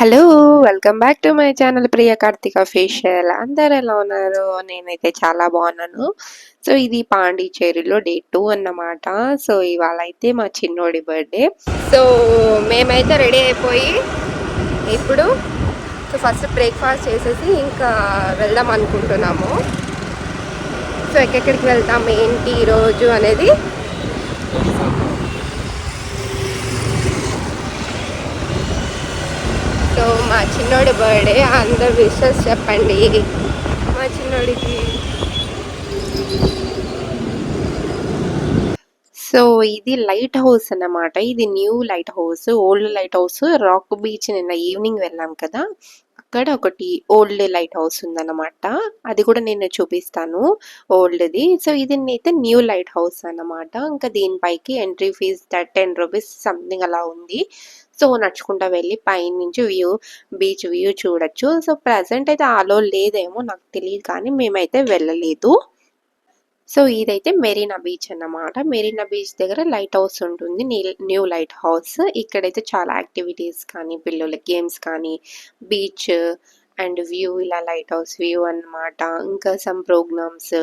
Hello! Welcome back to my channel Priya Karthika facial. అందరూ ఎలా ఉన్నారు? నేనైతే చాలా బాగున్నాను. సో, ఇది పాండిచ్చేరిలో డే 2 అన్నమాట. సో, ఇవాళ అయితే మా చిన్నోడి బర్త్‌డే. సో, మేమైతే రెడీ అయిపోయి ఇప్పుడు ఫస్ట్ బ్రేక్‌ఫాస్ట్ చేసేసి ఇంకా వెళ్దాం అనుకుంటున్నాము. సో, ఎక్కడికి వెళ్తాం ఏంటి ఈరోజు అనేది సో మా చిన్నోడి బర్త్డే అందరు విషెస్ చెప్పండి మా చిన్నోడికి. సో ఇది లైట్ హౌస్ అన్నమాట. ఇది new light house. Old light house rock beach నిన్న ఈవినింగ్ వెళ్ళాం కదా, అక్కడ ఒకటి ఓల్డ్ లైట్ హౌస్ ఉందన్నమాట. అది కూడా నేను చూపిస్తాను ఓల్డ్ది. సో ఇది అయితే న్యూ లైట్ హౌస్ అన్నమాట. ఇంకా దీనిపైకి ఎంట్రీ ఫీజ్ 10 రూపీస్ సంథింగ్ అలా ఉంది. సో నడుచుకుంటా వెళ్ళి పైనుంచి బీచ్ వ్యూ చూడొచ్చు. సో ప్రజెంట్ అయితే ఆలో లేదేమో నాకు తెలియదు, కానీ మేమైతే వెళ్ళలేదు. సో ఇదైతే మెరీనా బీచ్ అన్నమాట. మెరీనా బీచ్ దగ్గర లైట్ హౌస్ ఉంటుంది, న్యూ లైట్ హౌస్. ఇక్కడైతే చాలా యాక్టివిటీస్ కానీ పిల్లల గేమ్స్ కానీ బీచ్ అండ్ వ్యూ, ఇలా లైట్ హౌస్ వ్యూ అన్నమాట. ఇంకా సమ్ ప్రోగ్రామ్స్,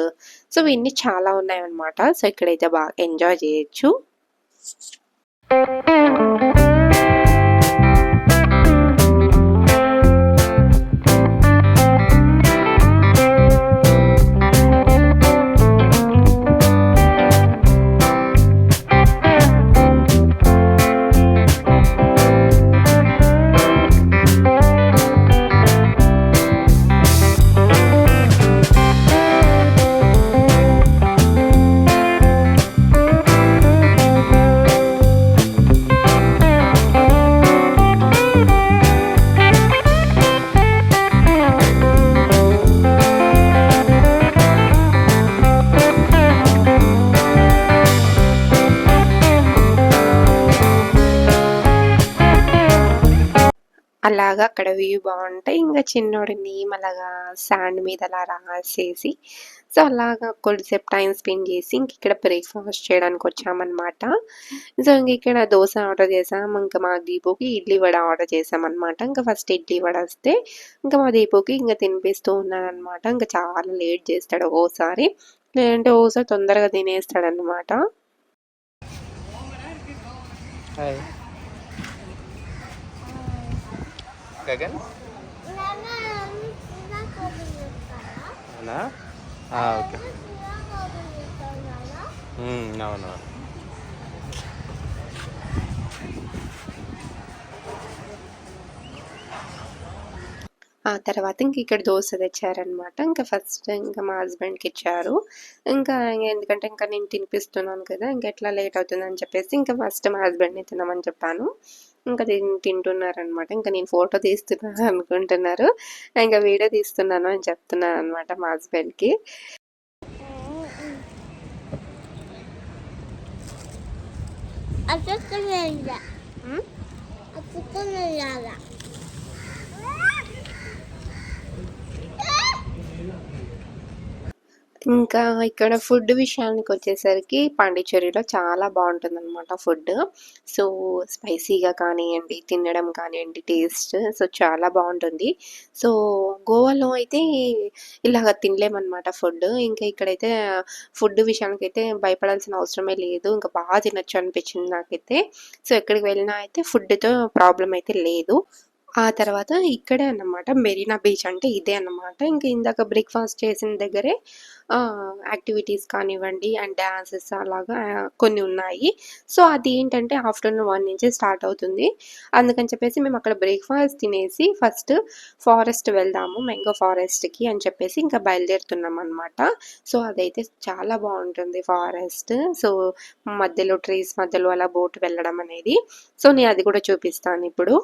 సో ఇవన్నీ చాలా ఉన్నాయన్నమాట. సో ఇక్కడైతే బాగా ఎంజాయ్ చేయొచ్చు. అలాగా అక్కడ వ్యూ బాగుంటాయి. ఇంకా చిన్నోడి నేమ్ అలాగా శాండ్ మీద అలా రాసేసి, సో అలాగా కొద్దిసేపు టైం స్పెండ్ చేసి ఇంక ఇక్కడ బ్రేక్ఫాస్ట్ చేయడానికి వచ్చామన్నమాట. సో ఇంక ఇక్కడ దోశ ఆర్డర్ చేసాం. ఇంకా మా దీపుకి ఇడ్లీ వడ ఆర్డర్ చేసామన్నమాట. ఇంకా ఫస్ట్ ఇడ్లీ వడ వస్తే ఇంకా మా దీపుకి ఇంకా తినిపిస్తూ ఉన్నానమాట. ఇంకా చాలా లేట్ చేస్తాడు ఓసారి, లేదంటే ఓసారి తొందరగా తినేస్తాడనమాట. గగన్ ఓకే, అవును. ఆ తర్వాత ఇంక ఇక్కడ దోశ తెచ్చారనమాట. ఇంకా ఫస్ట్ ఇంకా మా హస్బెండ్కి ఇచ్చారు. ఇంకా ఎందుకంటే ఇంకా నేను తినిపిస్తున్నాను కదా, ఇంకా ఎట్లా లేట్ అవుతుందని చెప్పేసి ఇంకా ఫస్ట్ మా హస్బెండ్ని తినమని చెప్పాను. ఇంకా తింటున్నారనమాట. ఇంకా నేను ఫోటో తీస్తున్నాను అనుకుంటున్నారు, ఇంకా వీడియో తీస్తున్నాను అని చెప్తున్నాను అనమాట మా హస్బెండ్కి. ఇంకా ఇక్కడ ఫుడ్ విషయానికి వచ్చేసరికి పాండిచ్చేరిలో చాలా బాగుంటుందన్నమాట ఫుడ్. సో స్పైసీగా కానివ్వండి, తినడం కానివ్వండి, టేస్ట్ సో చాలా బాగుంటుంది. సో గోవాలో అయితే ఇలాగ తినలేమన్నమాట ఫుడ్. ఇంకా ఇక్కడైతే ఫుడ్ విషయానికైతే భయపడాల్సిన అవసరమే లేదు. ఇంకా బాగా తినొచ్చు అనిపించింది నాకైతే. సో ఎక్కడికి వెళ్ళినా అయితే ఫుడ్తో ప్రాబ్లం అయితే లేదు. ఆ తర్వాత ఇక్కడే అన్నమాట మెరీనా బీచ్ అంటే ఇదే అన్నమాట. ఇంక ఇందాక బ్రేక్‌ఫాస్ట్ చేసిన దగ్గరే యాక్టివిటీస్ కానివ్వండి అండ్ డాన్సెస్ అలాగా కొన్ని ఉన్నాయి. సో అదేంటంటే ఆఫ్టర్‌నూన్ 1 నుంచే స్టార్ట్ అవుతుంది. అందుకని చెప్పేసి మేము అక్కడ బ్రేక్‌ఫాస్ట్ తినేసి ఫస్ట్ ఫారెస్ట్ వెళ్దాము, మ్యాంగో ఫారెస్ట్‌కి అని చెప్పేసి ఇంకా బయలుదేరుతున్నాం అన్నమాట. సో అదైతే చాలా బాగుంటుంది ఫారెస్ట్. సో మధ్యలో ట్రీస్ మధ్యలో అలా బోట్ వెళ్ళడం అనేది. సో నేను అది కూడా చూపిస్తాను ఇప్పుడు.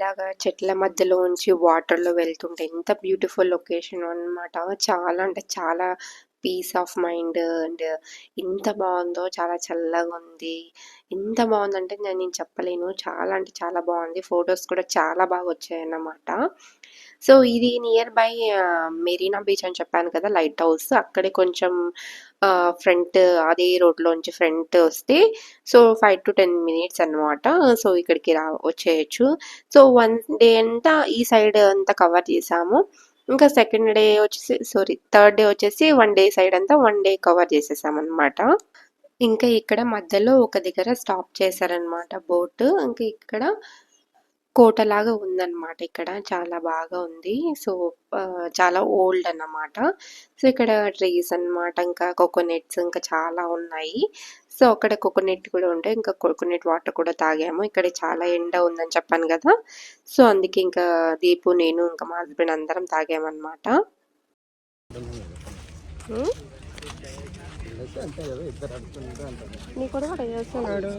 ఇలాగా చెట్ల మధ్యలోంచి వాటర్‌లో వెళ్తుంటే ఎంత బ్యూటిఫుల్ లొకేషన్ అనమాట. చాలా అంటే చాలా పీస్ ఆఫ్ మైండ్ అండ్ ఎంత బావుందో చాలా చల్లగుంది. ఎంత బావుందంటే నేను చెప్పలేను. చాలా అంటే చాలా బావుంది. ఫోటోస్ కూడా చాలా బాగొచ్చాయన్నమాట. సో, ఇది నియర్ బై మెరీనా బీచ్ అని చెప్పాను కదా! Light house. అక్కడే కొంచెం ఫ్రంట్ అదే రోడ్‌లోంచి ఫ్రంట్ వస్తే సో, 5-10 మినిట్స్ అన్నమాట. సో, ఇక్కడికి వచ్చేయొచ్చు. సో, వన్ డే అంతా ఈ సైడ్ అంతా కవర్ చేసాము. ఇంకా సెకండ్ డే వచ్చేసి థర్డ్ డే వచ్చేసి 1 డే సైడ్ అంతా 1 డే కవర్ చేసేసామన్నమాట. ఇంకా ఇక్కడ మధ్యలో ఒక దగ్గర స్టాప్ చేశారనమాట బోటు. ఇంకా ఇక్కడ కోటలాగా ఉందన్నమాట ఇక్కడ. చాలా బాగా ఉంది. సో, చాలా ఓల్డ్ అన్నమాట. సో, ఇక్కడ ట్రీస్ అన్నమాట. ఇంకా కోకోనట్స్ ఇంకా చాలా ఉన్నాయి. సో, అక్కడ కోకోనట్ కూడా ఉంటే ఇంకా కోకోనట్ వాటర్ కూడా తాగాము. ఇక్కడ చాలా ఎండ ఉందని చెప్పాను గదా! సో, అందుకే ఇంకా దీపు, నేను ఇంకా మా హస్బెండ్ అందరం తాగామన్నమాట. నీ కూడా కూడా చేస్తున్నాడు.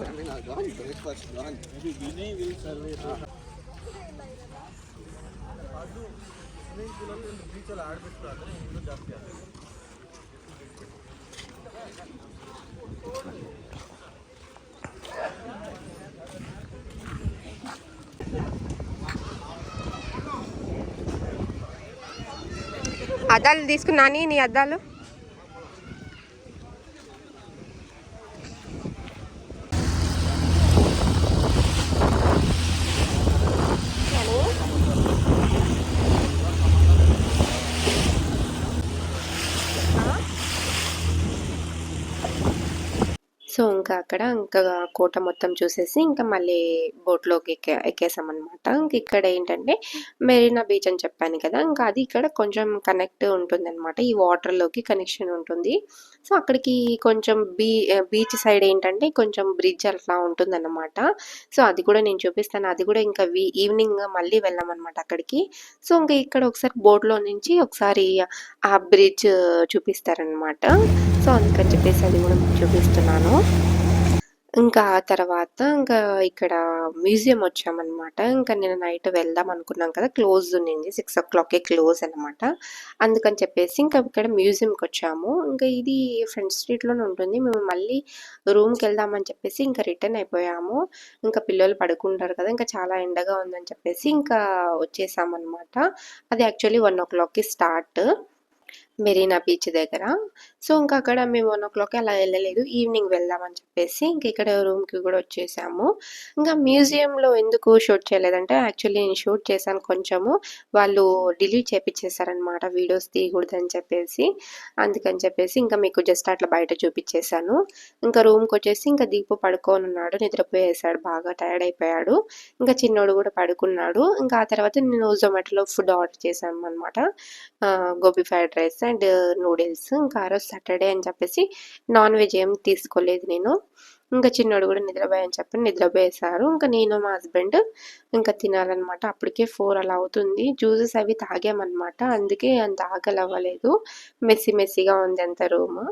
అద్దాలు తీసుకున్నా నీ అద్దాలు. సో, ఇంకా అక్కడ ఇంకా కోట మొత్తం చూసేసి ఇంకా మళ్ళీ బోట్‌లోకి ఎక్కేసామనమాట. ఇంక ఇక్కడ ఏంటంటే మెరీనా బీచ్ అని చెప్పాను కదా! ఇంకా అది ఇక్కడ కొంచెం కనెక్ట్ ఉంటుందనమాట. ఈ వాటర్‌లోకి కనెక్షన్ ఉంటుంది. సో, అక్కడికి కొంచెం బీచ్ సైడ్ ఏంటంటే కొంచెం బ్రిడ్జ్ అట్లా ఉంటుందన్నమాట. సో, అది కూడా నేను చూపిస్తాను. అది కూడా ఇంకా ఈవినింగ్ మళ్ళీ వెళ్ళామనమాట అక్కడికి. సో, ఇంకా ఇక్కడ ఒకసారి బోట్‌లో నుంచి ఒకసారి ఆ బ్రిడ్జ్ చూపిస్తారనమాట. సో, అందుకని చెప్పేసి అది కూడా మీకు చూపిస్తున్నాను. ఇంకా ఆ తర్వాత ఇంకా ఇక్కడ మ్యూజియం వచ్చామనమాట. ఇంకా నేను నైట్ వెళ్దాం అనుకున్నాం కదా! క్లోజ్ ఉన్నింది. 6:00కే క్లోజ్ అనమాట. అందుకని చెప్పేసి ఇంకా ఇక్కడ మ్యూజియంకొచ్చాము. ఇంకా ఇది ఫ్రంట్ స్ట్రీట్‌లోనే ఉంటుంది. మేము మళ్ళీ రూమ్‌కెళ్దామని చెప్పేసి ఇంకా రిటర్న్ అయిపోయాము. ఇంకా పిల్లలు పడుకుంటారు కదా! ఇంకా చాలా ఎండగా ఉందని చెప్పేసి ఇంకా వచ్చేసామనమాట. అది యాక్చువల్లీ 1:00కి స్టార్ట్. మెరీనా బీచ్ దగ్గర. సో, ఇంకా అక్కడ మేము 1:00కి అలా వెళ్ళలేదు. ఈవినింగ్ వెళ్దామని చెప్పేసి ఇంక ఇక్కడ రూమ్‌కి కూడా వచ్చేసాము. ఇంకా మ్యూజియంలో ఎందుకు షూట్ చేయలేదంటే యాక్చువల్లీ నేను షూట్ చేశాను కొంచెము. వాళ్ళు డిలీట్ చేపిచ్చేసారనమాట వీడియోస్ తీయకూడదని చెప్పేసి. అందుకని చెప్పేసి ఇంకా మీకు జస్ట్ అట్లా బయట చూపిచ్చేసాను. ఇంకా రూమ్‌కొచ్చేసి ఇంకా దీపు పడుకోనున్నాడు. నిద్రపోయేసాడు బాగా టైర్డ్ అయిపోయాడు. ఇంకా చిన్నోడు కూడా పడుకున్నాడు. ఇంకా ఆ తర్వాత నేను జొమాటోలో ఫుడ్ ఆర్డర్ చేశాననమాట. Gobi fried rice and noodles. ఇంకా ఆ రోజు సాటర్డే అని చెప్పేసి నాన్ వెజ్ ఏం తీసుకోలేదు నేను. ఇంకా చిన్నోడు కూడా నిద్రపోయని చెప్పి నిద్రపోయేసారు. ఇంకా నేను మా హస్బెండ్ ఇంకా తినాలన్నమాట. అప్పటికే 4 అలా అవుతుంది. జ్యూసెస్ అవి తాగామన్నమాట. అందుకే అంత ఆకలి అవ్వలేదు. మెస్సీగా ఉంది అంత రూమ్.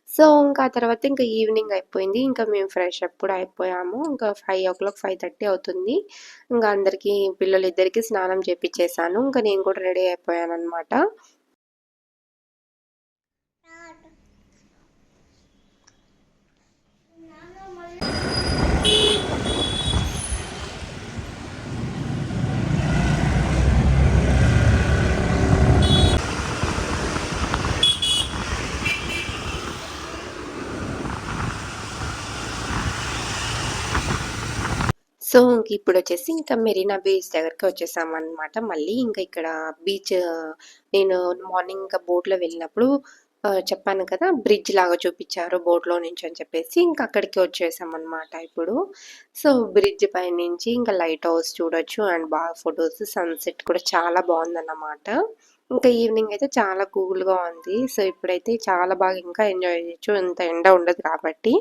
సో, ఇంకా ఆ తర్వాత ఇంకా ఈవినింగ్ అయిపోయింది. ఇంకా మేము ఫ్రెష్ అప్ కూడా అయిపోయాము. ఇంకా 5:00, 5:30 అవుతుంది. ఇంకా అందరికీ పిల్లలిద్దరికీ స్నానం చేపిచ్చేసాను. ఇంకా నేను కూడా రెడీ అయిపోయానన్నమాట. సో, ఇప్పుడొచ్చేసి ఇంకా మెరీనా బీచ్ దగ్గరికి వచ్చేసామనమాట. మళ్ళీ ఇంకా ఇక్కడ బీచ్ నేను మార్నింగ్ ఇంకా బోట్‌లో వెళ్ళినప్పుడు చెప్పాను కదా! బ్రిడ్జ్ లాగా చూపిచ్చారు బోట్‌లో నుంచి అని చెప్పేసి ఇంకా అక్కడికి వచ్చేసామనమాట ఇప్పుడు. సో, బ్రిడ్జ్ పైనుంచి ఇంకా లైట్ హౌస్ చూడొచ్చు అండ్ బాగా ఫోటోస్, సన్‌సెట్ కూడా చాలా బావుందన్నమాట. ఇంకా ఈవినింగ్ అయితే చాలా కూల్‌గా ఉంది. సో, ఇప్పుడైతే చాలా బాగా ఇంకా ఎంజాయ్ చేయొచ్చు. ఇంత ఎండ ఉండదు కాబట్టి.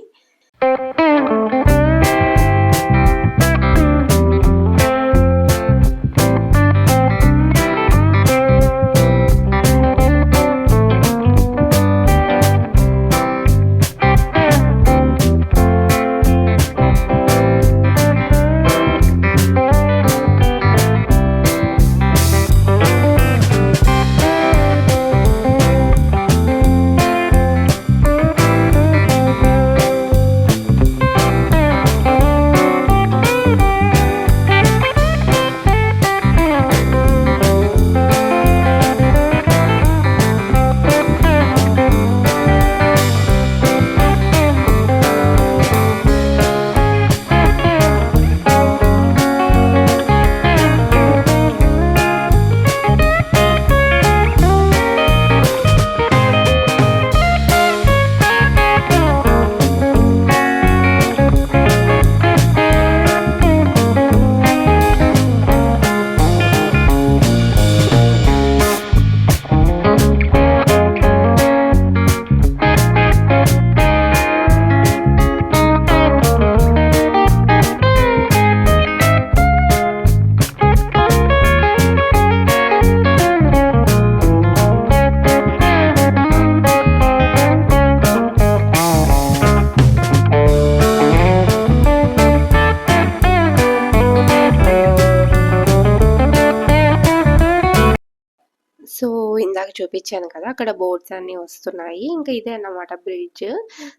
ఇందాక చూపించాను కదా! అక్కడ బోట్స్ అన్నీ వస్తున్నాయి. ఇంకా ఇదే అన్నమాట బ్రిడ్జ్.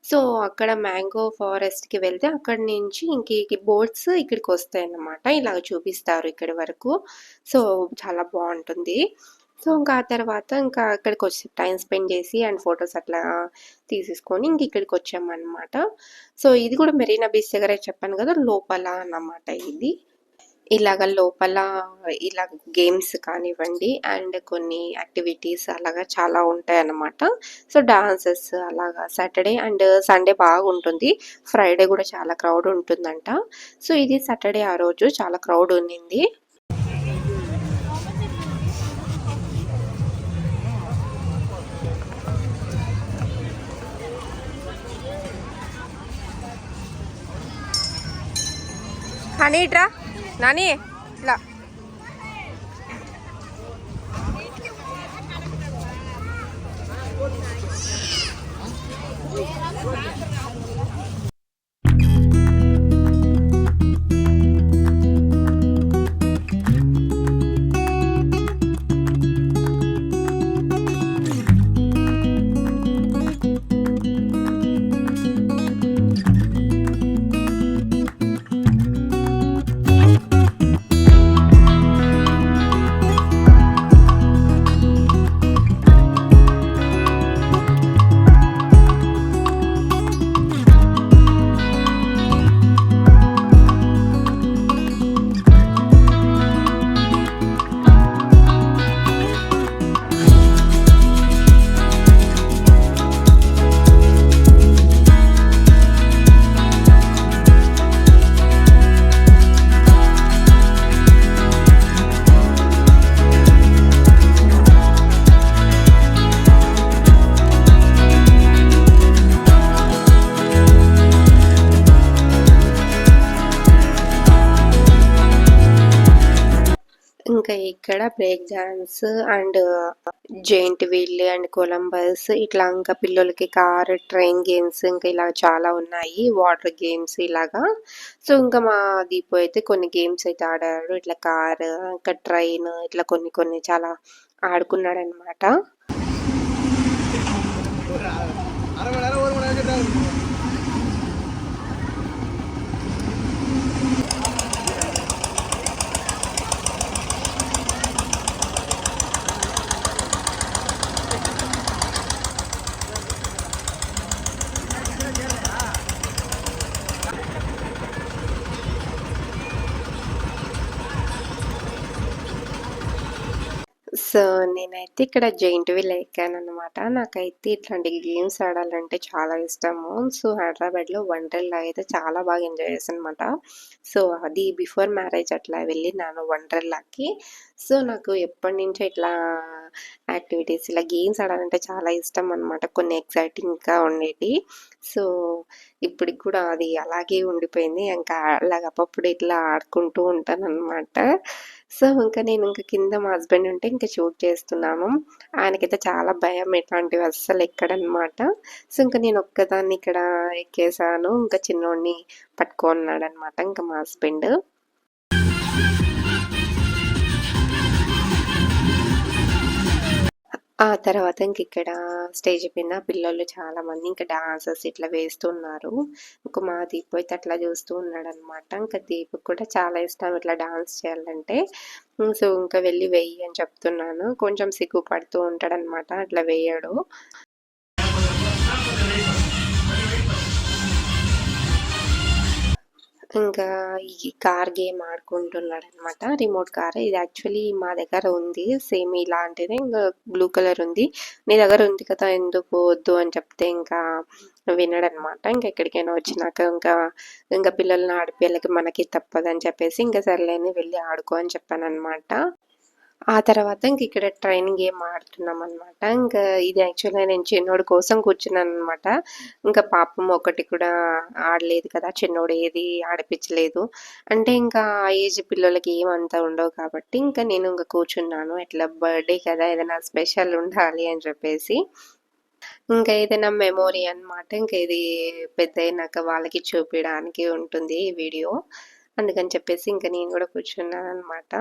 సో, అక్కడ మ్యాంగో ఫారెస్ట్‌కి వెళ్తే అక్కడి నుంచి ఇంక ఈ బోట్స్ ఇక్కడికొస్తాయన్నమాట. ఇలాగ చూపిస్తారు ఇక్కడి వరకు. సో, చాలా బావుంటుంది. సో, ఇంకా ఆ తర్వాత ఇంకా అక్కడికొచ్చి టైమ్ స్పెండ్ చేసి అండ్ ఫోటోస్ అట్లా తీసేసుకొని ఇంక ఇక్కడికొచ్చామన్నమాట. సో, ఇది కూడా మెరీనా బీచ్ దగ్గరే చెప్పాను కదా! లోపల అన్నమాట ఇది. ఇలాగ లోపల ఇలాగ గేమ్స్ కానివ్వండి అండ్ కొన్ని యాక్టివిటీస్ అలాగా చాలా ఉంటాయన్నమాట. సో, డాన్సెస్ అలాగా సాటర్‌డే అండ్ సండే బాగుంటుంది. ఫ్రైడే గూడా చాలా క్రౌడ్ ఉంటుందంట. సో, ఇది సాటర్‌డే ఆ రోజు చాలా క్రౌడ్ ఉన్నింది. హనీ ఇట్రా నాని ఇట్లా ఇంకా ఇక్కడ break dance and giant wheel and Columbus ఇట్లా ఇంకా పిల్లలకి కార్ ట్రైన్ గేమ్స్ ఇంకా ఇలా చాలా ఉన్నాయి. వాటర్ గేమ్స్ ఇలాగా. సో, ఇంకా మా దీపు అయితే కొన్ని గేమ్స్ అయితే ఆడాడు. ఇట్లా కార్ ఇంకా ట్రైన్ ఇట్లా కొన్ని కొన్ని చాలా ఆడుకున్నాడనమాట. సో, నేనైతే ఇక్కడ జెయింట్ వీల్ ఎక్కాననమాట. నాకైతే ఇట్లాంటి గేమ్స్ ఆడాలంటే చాలా ఇష్టము. సో, హైదరాబాద్‌లో వండర్‌లా అయితే చాలా బాగా ఎంజాయ్ చేశాననమాట. సో, అది బిఫోర్ మ్యారేజ్ అట్లా వెళ్ళినాను వండర్‌లాకి. సో, నాకు ఎప్పటినుంచో ఇట్లా యాక్టివిటీస్ ఇలా గేమ్స్ ఆడాలంటే చాలా ఇష్టం అనమాట. కొన్ని ఎక్సైటింగ్‌గా ఉండేటియి. సో, ఇప్పటికి కూడా అది అలాగే ఉండిపోయింది. ఇంకా అలాగ అప్పుడప్పుడు ఇట్లా ఆడుకుంటూ ఉంటాననమాట. సో, నేను కింద మా హస్బెండ్ ఉంటే ఇంక షూట్ చేస్తున్నాను. ఆయనకైతే చాలా భయం ఇట్లాంటివి అస్సలు ఎక్కడనమాట. సో, నేను ఒక్కదాన్ని ఇక్కడ ఎక్కేసాను. ఇంకా చిన్నోడిని పట్టుకున్నాడనమాట ఇంకా మా హస్బెండ్. ఆ తర్వాత ఇంకిక్కడ స్టేజ్ పైన పిల్లోళ్ళు చాలామంది ఇంకా డాన్సెస్ ఇట్లా వేస్తున్నారు. ఇంక మా దీపు అయితే అట్లా చూస్తూ ఉన్నాడనమాట. ఇంకా దీపుకి కూడా చాలా ఇష్టం ఇట్లా డాన్స్ చేయాలంటే. సో, ఇంకా వెళ్ళి వెయ్యి అని చెప్తున్నాను. కొంచెం సిగ్గుపడుతూ ఉంటాడనమాట. అట్లా వేయడు. ఇంకా ఈ కార్ గేమ్ ఆడుకుంటున్నాడనమాట. Remote car. ఇది యాక్చువల్లీ మా దగ్గర ఉంది. సేమ్ ఇలాంటిదే ఇంగా బ్లూ కలర్ ఉంది. నీ దగ్గర ఉంది కదా! ఎందుకు వద్దు అని చెప్తే ఇంకా వినడనమాట. ఎక్కడికైనా వచ్చినాక ఇంకా పిల్లల్ని ఆడిపియాలకి మనకి తప్పదని చెప్పేసి ఇంక సర్లే అని వెళ్ళి ఆడుకో అని చెప్పాననమాట. ఆ తర్వాత ఇక్కడ ట్రైన్ గేమ్ ఆడుతున్నామనమాట. ఇంకా ఇది యాక్చువల్‌గా నేను చిన్నోడి కోసం కూర్చున్నాననమాట. ఇంకా పాపం ఒకటి కూడా ఆడలేదు కదా! చిన్నోడు ఏది ఆడిపిచ్చలేదు. అంటే ఇంకా ఆ ఏజ్ పిల్లలకి ఏమంత ఉండవు కాబట్టి నేను కూర్చున్నాను. ఇట్లా బర్త్‌డే కదా! ఏదైనా స్పెషల్ ఉండాలి అని చెప్పేసి. ఇంకా ఏదైనా మెమోరీ అనమాట. ఇది పెద్దయినాక వాళ్ళకి చూపియడానికి ఉంటుంది ఈ వీడియో. అందుకని చెప్పేసి నేను కూడా కూర్చున్నాననమాట.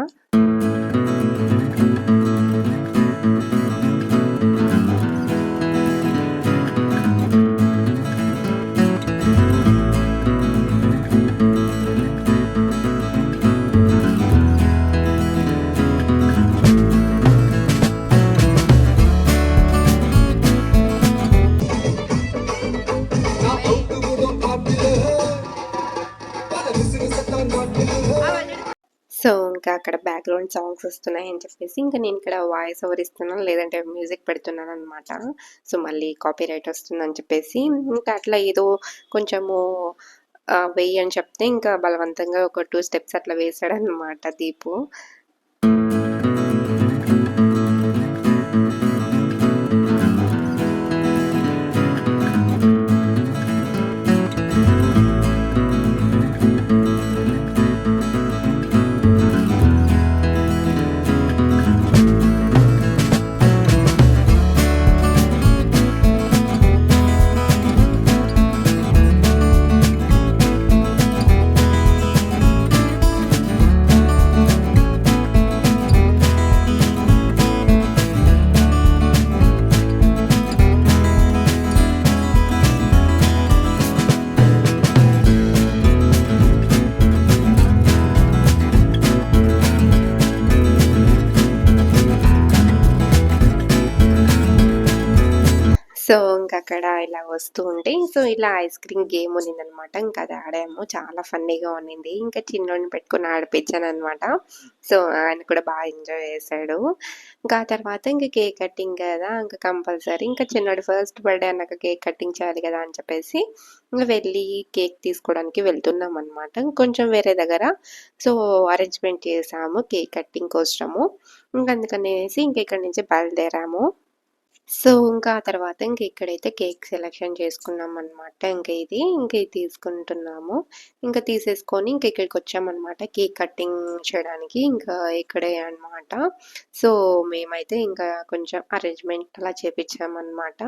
సో, ఇంకా అక్కడ బ్యాక్‌గ్రౌండ్ సాంగ్స్ వస్తున్నాయని చెప్పేసి, ఇంక నేను ఇక్కడ వాయిస్ ఓవర్ ఇస్తున్నాను, లేదంటే మ్యూజిక్ పెడుతున్నాననమాట. సో, మళ్ళీ కాపీరైట్ వస్తుందని చెప్పేసి, ఇంకా అట్లా ఏదో కొంచెము వెయ్యి అని చెప్తే, ఇంకా బలవంతంగా ఒక 2 స్టెప్స్ అట్లా వేశాడనమాట దీపు. సో, ఇంకక్కడ ఇలా వస్తూ ఉంటే, సో, ఇలా ఐస్ క్రీమ్ గేమ్ ఉన్నిందనమాట. ఇంక అది ఆడాము. చాలా ఫన్నీగా ఉన్నింది. ఇంకా చిన్నోడిని పెట్టుకొని ఆడిపిచ్చాననమాట. సో, ఆయన కూడా ఎంజాయ్ చేశాడు. ఇంకా ఆ తర్వాత ఇంక కేక్ కటింగ్ కదా! ఇంక కంపల్సరీ ఇంకా చిన్నోడి ఫస్ట్ బర్త్‌డే అన్నాక కేక్ కటింగ్ చేయాలి కదా! అని చెప్పేసి ఇంక వెళ్ళి కేక్ తీసుకోవడానికి వెళ్తున్నామనమాట. కొంచెం వేరే దగ్గర సో, అరేంజ్‌మెంట్ చేసాము కేక్ కటింగ్ కోసము. ఇంక అందుకనేసి ఇంక ఇక్కడి నుంచి బయలుదేరాము. సో, ఇంకా ఆ తర్వాత ఇక్కడైతే కేక్ సెలెక్షన్ చేసుకున్నామనమాట. ఇంక ఇది తీసుకుంటున్నాము. ఇంక తీసేసుకొని ఇక్కడికొచ్చామనమాట కేక్ కటింగ్ చేయడానికి. ఇంకా ఇక్కడే అనమాట. సో, మేమైతే ఇంకా కొంచెం అరేంజ్‌మెంట్ అలా చేపిచ్చామనమాట.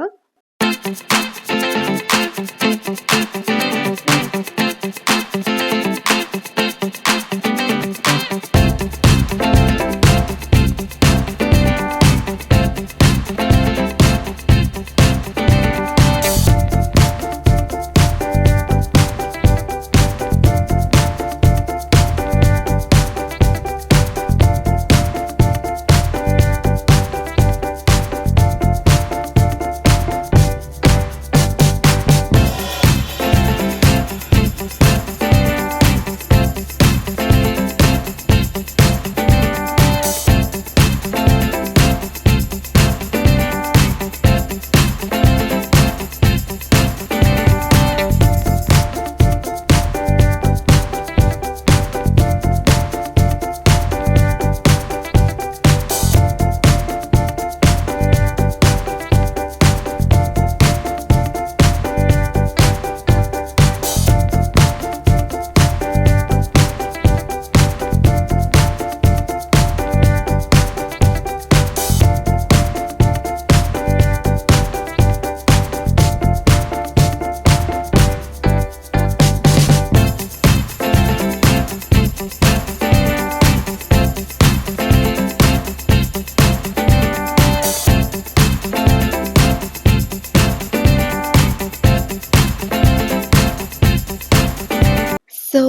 సో,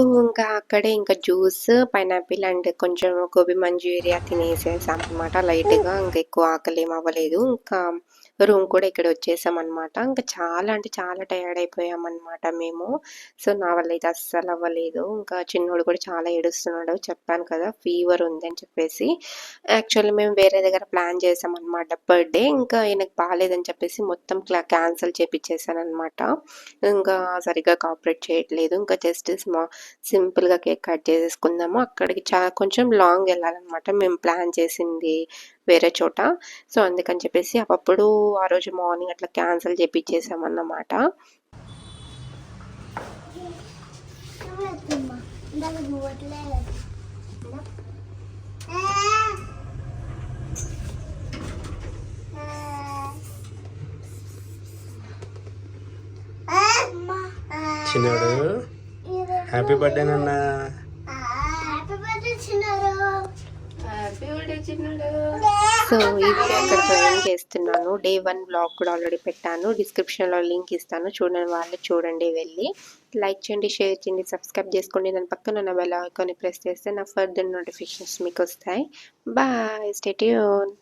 అక్కడే జ్యూస్, పైనాపిల్ అండ్ కొంచెం గోబీ మంచూరియా తినేసేసామనమాట లైట్‌గా. ఎక్కువ ఆకలేమి అవ్వలేదు. ఇంకా రూమ్ కూడా ఇక్కడే వచ్చేసామనమాట. ఇంకా చాలా అంటే చాలా టయర్డ్ అయిపోయామనమాట మేము. సో, నా వల్ల అయితే అస్సలు అవ్వలేదు. ఇంకా చిన్నోడు కూడా చాలా ఏడుస్తున్నాడు. చెప్పాను కదా! ఫీవర్ ఉంది అని చెప్పేసి. యాక్చువల్లీ మేము వేరే దగ్గర ప్లాన్ చేసామనమాట బర్త్‌డే. ఇంకా ఈయనకి బాలేదని చెప్పేసి మొత్తం క్యాన్సిల్ చేపిచ్చేసాననమాట. ఇంకా సరిగ్గా కోఆపరేట్ చేయట్లేదు. ఇంకా జస్ట్ సింపుల్‌గా కేక్ కట్ చేసేసుకుందాము. అక్కడికి కొంచెం లాంగ్ వెళ్ళాలనమాట. మేము ప్లాన్ చేసింది వేరే చోట. సో, అందుకని చెప్పేసి అప్పుడు ఆ రోజు మార్నింగ్ అట్లా క్యాన్సిల్ చేపిచ్చేసామన్నమాట. చిన్నోడు హ్యాపీ బర్త్డే నాన్న. సో, ఈ వీడియో ఇక్కడితో ఎండ్ చేస్తున్నాను. డే 1 వ్లాగ్ కూడా ఆల్రెడీ పెట్టాను. డిస్క్రిప్షన్‌లో లింక్ ఇస్తాను. చూడని వాళ్ళు చూడండి వెళ్ళి. లైక్ చేయండి, షేర్ చేయండి, సబ్స్క్రైబ్ చేసుకోండి. దాని పక్కన ఉన్న బెల్ ఐకాన్ని ప్రెస్ చేస్తే నా ఫర్దర్ నోటిఫికేషన్స్ మీకొస్తాయి. బాయ్. Stay tune.